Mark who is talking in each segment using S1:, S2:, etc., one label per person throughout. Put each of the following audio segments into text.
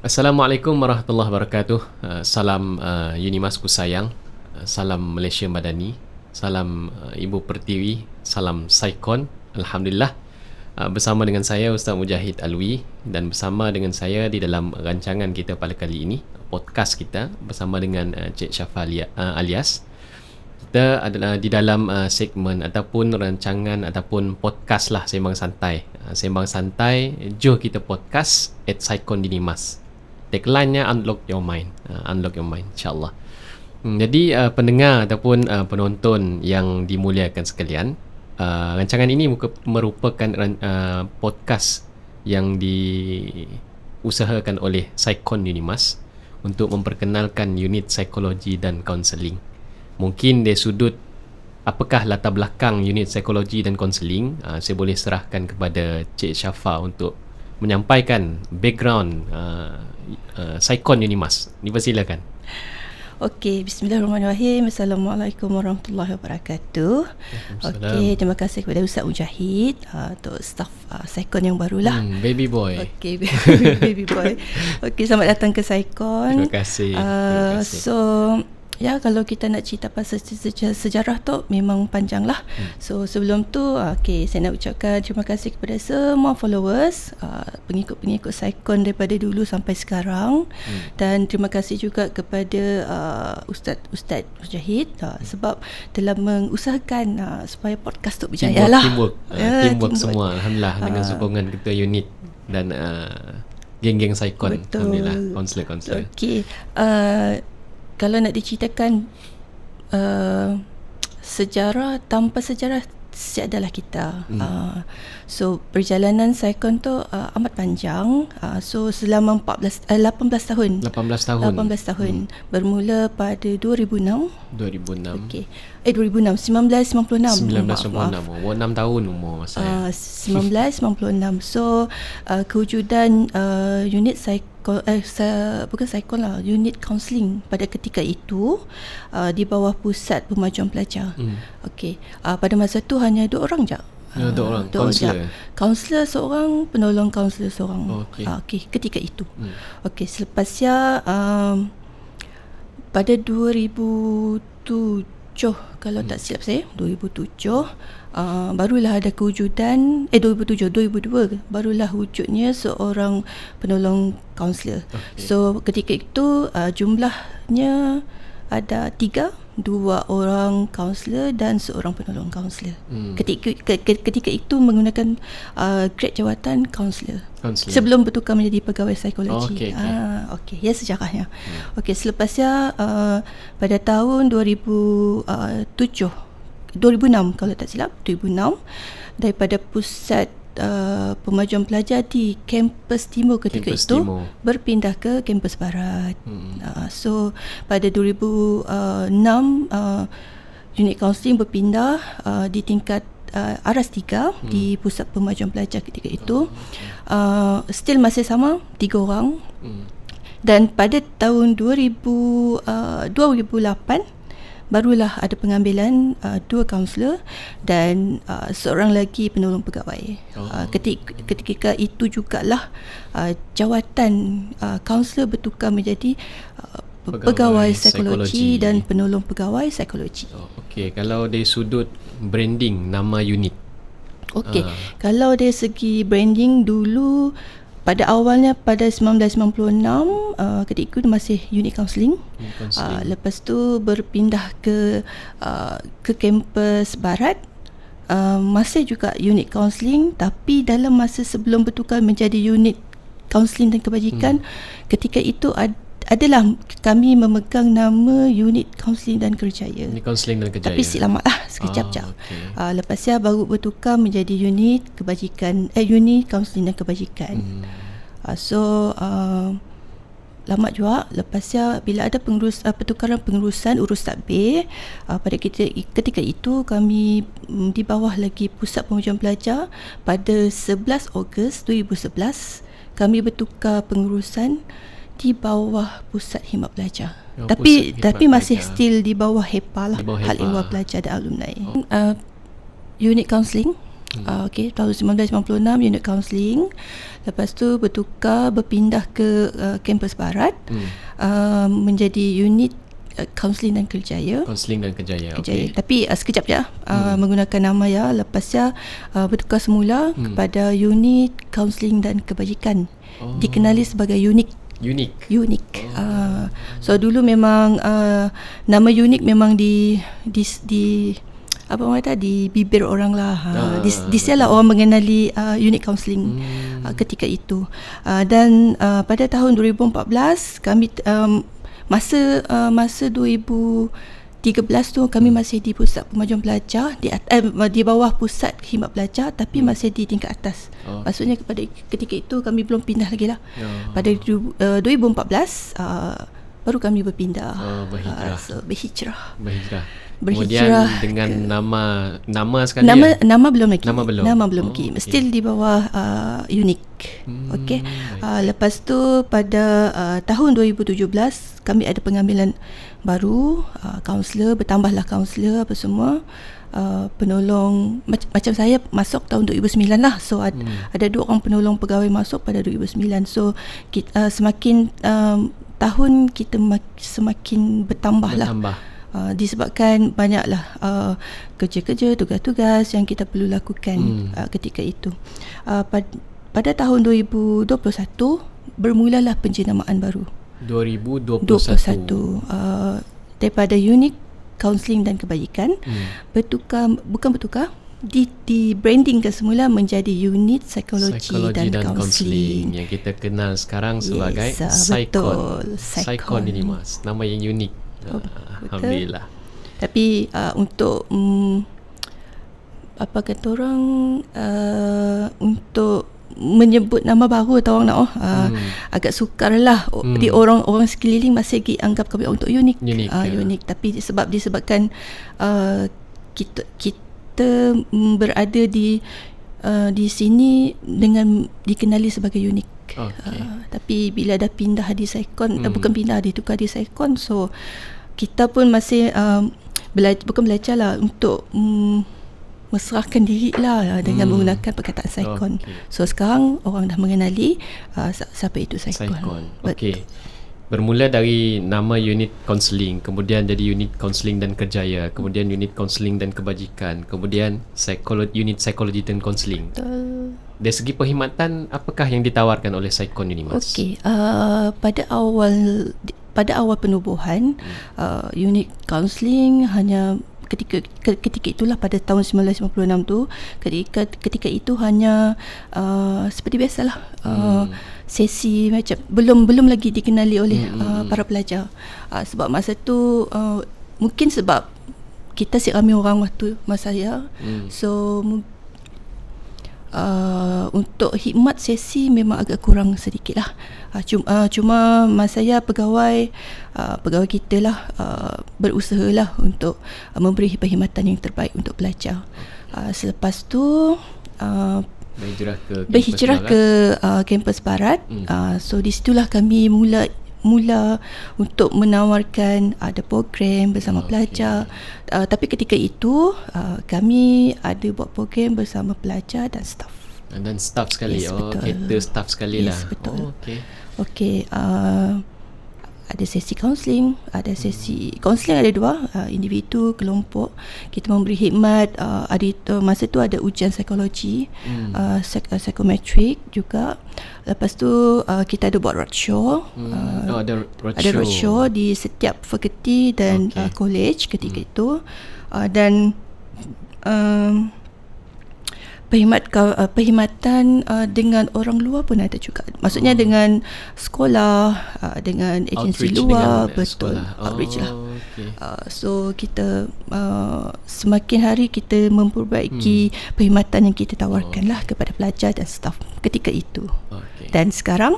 S1: Assalamualaikum warahmatullahi wabarakatuh. Salam Unimasku sayang. Salam Malaysia Madani. Salam Ibu Pertiwi. Salam Saikon. Alhamdulillah. Bersama dengan saya Ustaz Mujahid Alwi, dan bersama dengan saya di dalam rancangan kita pada kali ini, podcast kita bersama dengan Cik Syafa Alias. Kita adalah di dalam segmen ataupun rancangan ataupun podcast lah, Sembang Santai. Sembang Santai, jom kita podcast at Saikon Dinimas. Tagline-nya Unlock Your Mind. Unlock Your Mind, insyaAllah. Jadi pendengar ataupun penonton yang dimuliakan sekalian, rancangan ini merupakan podcast yang diusahakan oleh Saikon Dinimas untuk memperkenalkan unit psikologi dan kaunseling. Mungkin dari sudut apakah latar belakang unit psikologi dan kaunseling, saya boleh serahkan kepada Cik Syafa untuk menyampaikan background Saikon Unimas. Dipersilakan.
S2: Okey, bismillahirrahmanirrahim. Assalamualaikum warahmatullahi wabarakatuh. Okey, terima kasih kepada Ustaz Mujahid untuk staff Saikon yang barulah.
S1: Baby boy.
S2: Okey, baby boy. Okey, selamat datang ke Saikon.
S1: Terima kasih. Terima kasih.
S2: So, ya, kalau kita nak cerita pasal sejarah tu memang panjang lah. So sebelum tu, saya nak ucapkan terima kasih kepada semua followers, pengikut-pengikut Saikon daripada dulu sampai sekarang. Dan terima kasih juga kepada Ustaz Mujahid sebab telah mengusahakan supaya podcast tu berjaya lah.
S1: Teamwork semua, Alhamdulillah, dengan sokongan ketua unit dan geng-geng Saikon.
S2: Betul.
S1: Alhamdulillah, kaunselor.
S2: Okey, kalau nak diceritakan sejarah, tanpa sejarah tiadalah kita. So perjalanan Saikon tu amat panjang. So selama 18 tahun.
S1: 18 tahun.
S2: Bermula pada 2006. Okey. 1996.
S1: 1996. 6 tahun umur saya.
S2: 1996. So kewujudan unit bukan Saikon lah, unit kaunseling pada ketika itu di bawah Pusat Pemajuan Pelajar. Okey. Pada masa tu hanya 2 orang je.
S1: 2 orang
S2: kaunselor seorang, penolong kaunselor seorang. Okey, ketika itu. Okey, selepasnya pada 2007, kalau tak silap saya, 2007 barulah ada kewujudan 2002 barulah wujudnya seorang penolong kaunselor. So ketika itu jumlahnya ada 3, 2 orang kaunselor dan seorang penolong kaunselor. Ketika itu menggunakan grade jawatan kaunselor sebelum bertukar menjadi pegawai psikologi. Okey, ya sejarahnya. Okey, selepasnya pada tahun 2006 kalau tak silap, 2006, daripada Pusat Pemajuan Pelajar di kampus timur ketika itu berpindah ke kampus barat. So pada 2006 unit kaunseling berpindah di tingkat Aras 3 di Pusat Pemajuan Pelajar ketika itu. Still masih sama, 3 orang. Dan pada tahun 2008 barulah ada pengambilan 2 kaunselor dan seorang lagi penolong pegawai. Ketika itu jugalah jawatan kaunselor bertukar menjadi pegawai psikologi dan penolong pegawai psikologi.
S1: Okey, kalau dari sudut branding nama unit.
S2: Okey, kalau dari segi branding dulu, pada awalnya pada 1996 ketika itu masih unit kaunseling. Lepas tu berpindah ke kampus barat, masih juga unit kaunseling, tapi dalam masa sebelum bertukar menjadi unit kaunseling dan kebajikan, ketika itu adalah kami memegang nama unit kaunseling dan kerjaya.
S1: Unit kaunseling dan kerjaya.
S2: Tapi selamat lah, sekejap je. Lepasnya baru bertukar menjadi unit kebajikan, unit kaunseling dan kebajikan. So lama juga. Lepasnya bila ada pertukaran pengurusan urus tadbir, pada ketika itu kami di bawah lagi Pusat Pemajuan Pelajar. Pada 11 Ogos 2011 kami bertukar pengurusan di bawah Pusat Khidmat Pelajar. Tapi masih still di bawah HEPA lah, Hal Ehwal Pelajar dan Alumni. Unit kaunseling Okey, tahun 1996 unit kaunseling. Lepas tu berpindah ke kampus barat, menjadi unit kaunseling dan kerjaya.
S1: Kaunseling dan kerjaya.
S2: Okey. Tapi sekejap je menggunakan nama ya. Lepas bertukar semula kepada unit kaunseling dan kebajikan. Dikenali sebagai unik. So dulu memang nama unik memang di apa orang kata, di bibir orang lah. Di sana orang mengenali unit kaunseling ketika itu. Dan pada tahun 2014 kami masa 2013 tu kami masih di pusat pemajuan pelajar di bawah pusat khidmat pelajar, tapi masih di tingkat atas. Maksudnya ketika itu kami belum pindah lagi lah. Pada 2014 baru kami berpindah. Berhijrah.
S1: Kemudian dengan nama sekali.
S2: Nama belum lagi.
S1: Nama
S2: belum lagi. Still di bawah unik. Okey. Lepas tu pada tahun 2017 kami ada pengambilan baru, kaunselor, bertambahlah kaunselor apa semua. Penolong macam saya masuk tahun 2009 lah. So ada 2 orang penolong pegawai masuk pada 2009. So kita, semakin tahun kita semakin bertambah lah. Disebabkan banyaklah kerja-kerja, tugas-tugas yang kita perlu lakukan ketika itu. Pada tahun 2021 bermulalah penjenamaan baru.
S1: 2021
S2: daripada unit kaunseling dan kebajikan bukan bertukar, di branding ke semula menjadi unit psikologi dan kaunseling
S1: yang kita kenal sekarang sebagai Saikon ini Mas. Nama yang unik. Alhamdulillah.
S2: Tapi untuk apa kata orang, untuk menyebut nama baru atau orang nak agak sukar lah. Di orang sekeliling masih anggap kami untuk unik. Unik. Tapi disebabkan kita berada di sini dengan dikenali sebagai unik. Tapi bila dah pindah di Saikon, bukan pindah, ditukar di Saikon, so kita pun masih bukan belajar lah untuk mesrahkan diri lah dengan menggunakan perkataan Saikon. So sekarang orang dah mengenali siapa itu Saikon.
S1: Okey. Bermula dari nama unit kaunseling, kemudian jadi unit kaunseling dan kerjaya, kemudian unit kaunseling dan kebajikan, kemudian unit psikologi dan kaunseling. Dari segi perkhidmatan, apakah yang ditawarkan oleh Saikon ini Mas?
S2: Okey, pada awal penubuhan unit kaunseling hanya ketika itulah pada tahun 1956 tu, ketika itu hanya seperti biasalah, sesi macam belum lagi dikenali oleh para pelajar. Sebab masa tu mungkin sebab kita si ramai orang waktu masa saya, so untuk khidmat sesi memang agak kurang sedikit lah. Cuma masa saya pegawai kita lah berusaha lah untuk memberi perkhidmatan yang terbaik untuk pelajar. Selepas tu berhijrah ke kampus barat. So di situlah kami mula untuk menawarkan ada program bersama pelajar. Tapi ketika itu kami ada buat program bersama pelajar dan staf.
S1: Dan staf sekali. Kita staf sekali lah.
S2: Betul. Okey. Ada sesi kaunseling, ada sesi kaunseling ada 2, individu, kelompok. Kita memberi khidmat, masa tu ada ujian psikologi, psikometrik juga. Lepas tu kita ada buat roadshow.
S1: Ada
S2: roadshow di setiap fakulti dan college ketika itu. Dan perkhidmatan dengan orang luar pun ada juga. Maksudnya dengan sekolah, dengan agensi luar, betul, outreach lah. So kita semakin hari kita memperbaiki perkhidmatan yang kita tawarkan lah kepada pelajar dan staf ketika itu. Dan sekarang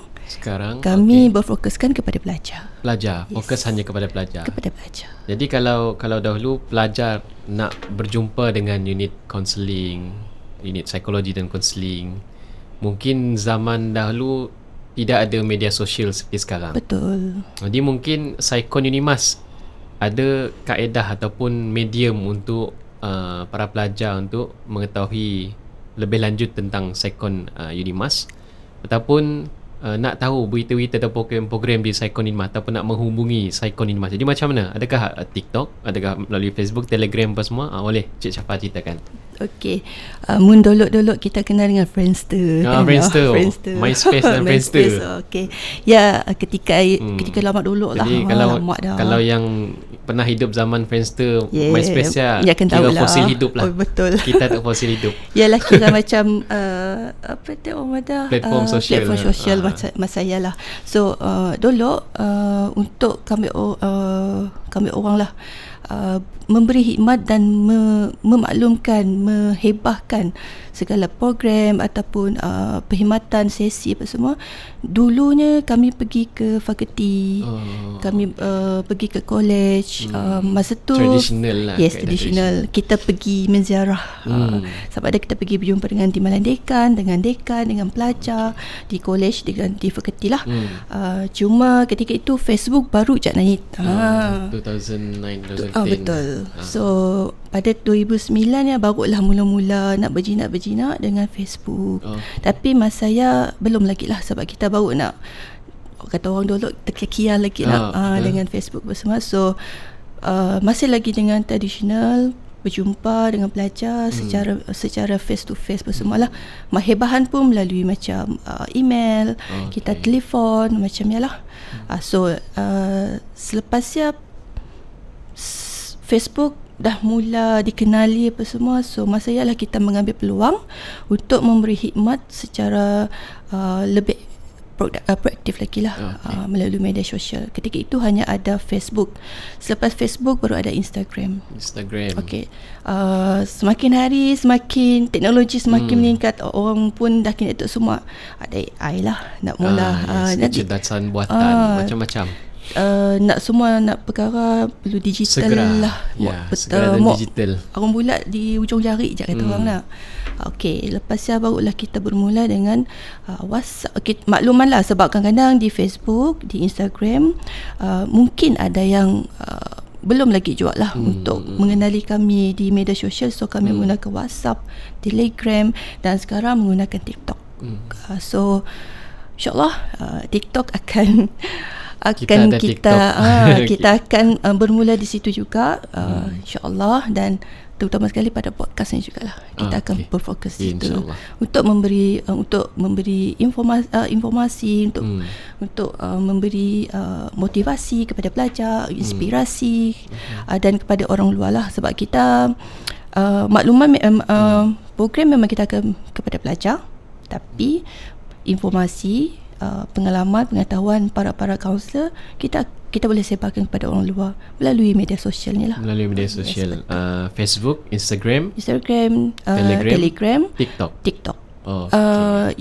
S2: kami berfokuskan kepada pelajar.
S1: Fokus hanya kepada pelajar. Jadi kalau dahulu pelajar nak berjumpa dengan unit kaunseling, unit psikologi dan kaunseling, mungkin zaman dahulu tidak ada media sosial seperti sekarang.
S2: Betul.
S1: Jadi mungkin Saikon ini Mas ada kaedah ataupun medium untuk para pelajar untuk mengetahui lebih lanjut tentang Saikon Unimas, ataupun nak tahu berita-berita atau program-program di Saikon Unimas, ataupun nak menghubungi Saikon Unimas, jadi macam mana? Adakah TikTok, adakah melalui Facebook, Telegram apa semua? Boleh Cik Syafa ceritakan.
S2: Okey. Mun dolok-dolok kita kenal dengan Friendster.
S1: Friendster. MySpace dan Friendster.
S2: Okey. Ya, ketika lama dulu lah.
S1: Jadi kalau yang pernah hidup zaman Friendster, MySpace
S2: ya akan tahu lah.
S1: Fosil hidup lah.
S2: Oh, betul.
S1: Kita tak fosil hidup.
S2: Yalah, kira macam apa tu orang kata,
S1: platform sosial
S2: masa saya lah. So dulu untuk kami orang lah memberi khidmat dan memaklumkan, menghebahkan segala program ataupun perkhidmatan sesi apa semua. Dulunya kami pergi ke fakulti, kami pergi ke college, masa tu
S1: traditional lah.
S2: Yes, traditional. Kita pergi menziarah, sebab ada kita pergi berjumpa dengan timbalan dekan, dengan pelajar di college, di fakulti lah. Cuma ketika itu Facebook baru je naik.
S1: 2009, 2010.
S2: Betul. So pada 2009 ya barulah mula-mula nak berjinak dengan Facebook. Tapi masa saya belum lagi lah, sebab kita baru nak, kata orang dulu, terkikian lagi lah dengan Facebook bersama. So masih lagi dengan tradisional, berjumpa dengan pelajar secara face to face bersama lah. Hebahan pun melalui macam email, kita telefon macam ya lah. So selepasnya Facebook dah mula dikenali apa semua. So masa ialah kita mengambil peluang untuk memberi khidmat secara lebih proaktif lagi lah, melalui media sosial. Ketika itu hanya ada Facebook. Selepas Facebook baru ada Instagram. Okey. Semakin hari semakin teknologi semakin meningkat, orang pun dah kena itu semua. Ada AI lah nak mula,
S1: kecerdasan buatan macam-macam.
S2: Nak semua nak perkara perlu digital
S1: segera
S2: lah.
S1: Segera dan digital.
S2: Orang bulat di ujung jari je kata orang lah. Okey, lepas ya barulah kita bermula dengan WhatsApp. Okay, makluman lah, sebab kadang-kadang di Facebook, di Instagram mungkin ada yang belum lagi jual lah untuk mengenali kami di media sosial. So kami menggunakan WhatsApp, Telegram, dan sekarang menggunakan TikTok. So InsyaAllah TikTok akan kita akan bermula di situ juga, InsyaAllah. Dan terutama sekali pada podcast ni jugalah kita akan berfokus di situ untuk memberi informasi, untuk memberi motivasi kepada pelajar, inspirasi, dan kepada orang luar lah. Sebab kita makluman program memang kita akan kepada pelajar, tapi informasi, pengalaman, pengetahuan para kaunselor kita boleh sebarkan kepada orang luar melalui media sosial ni lah.
S1: Melalui media sosial, Facebook, Instagram,
S2: Telegram,
S1: TikTok.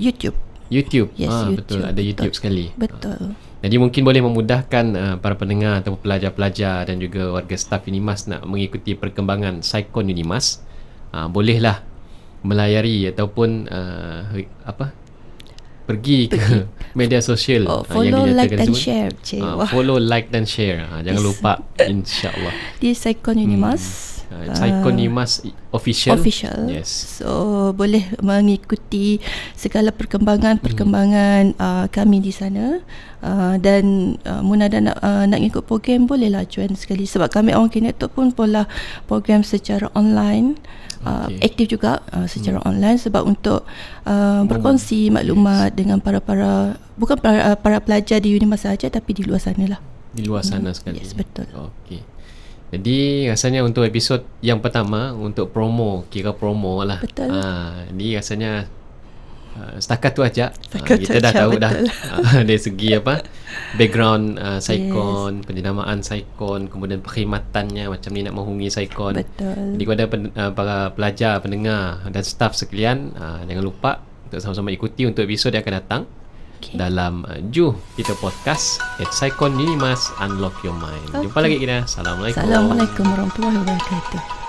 S2: YouTube.
S1: Yes, betul, ada YouTube sekali.
S2: Betul.
S1: Jadi mungkin boleh memudahkan para pendengar atau pelajar-pelajar dan juga warga staf Unimas nak mengikuti perkembangan Saikon Unimas. Bolehlah melayari ataupun pergi ke media sosial,
S2: follow, like dan share.
S1: Follow, like dan share. Jangan lupa, insyaAllah.
S2: Di Saikon Unimas.
S1: Saikon Unimas official.
S2: Yes. So boleh mengikuti segala perkembangan kami di sana. Dan mun ada nak ikut program, bolehlah join sekali. Sebab kami orang Kinetok pun pola program secara online. Aktif juga secara online, sebab untuk berkongsi maklumat dengan bukan para pelajar di Unimas sahaja, tapi di luar sana lah.
S1: Di luar sana sekali.
S2: Yes, betul.
S1: Okey. Jadi rasanya untuk episod yang pertama, untuk kira promo lah.
S2: Betul.
S1: Jadi rasanya setakat tu aja. Kita dah tahu
S2: betul.
S1: Dari segi background Saikon, penjenamaan Saikon, kemudian perkhidmatannya macam ni nak menghubungi Saikon.
S2: Betul.
S1: Jadi kepada para pelajar, pendengar dan staf sekalian, jangan lupa untuk sama-sama ikuti untuk episod yang akan datang dalam Juh kita podcast Saikon Unimas Unlock Your Mind. Jumpa lagi kita. Assalamualaikum
S2: warahmatullahi wabarakatuh.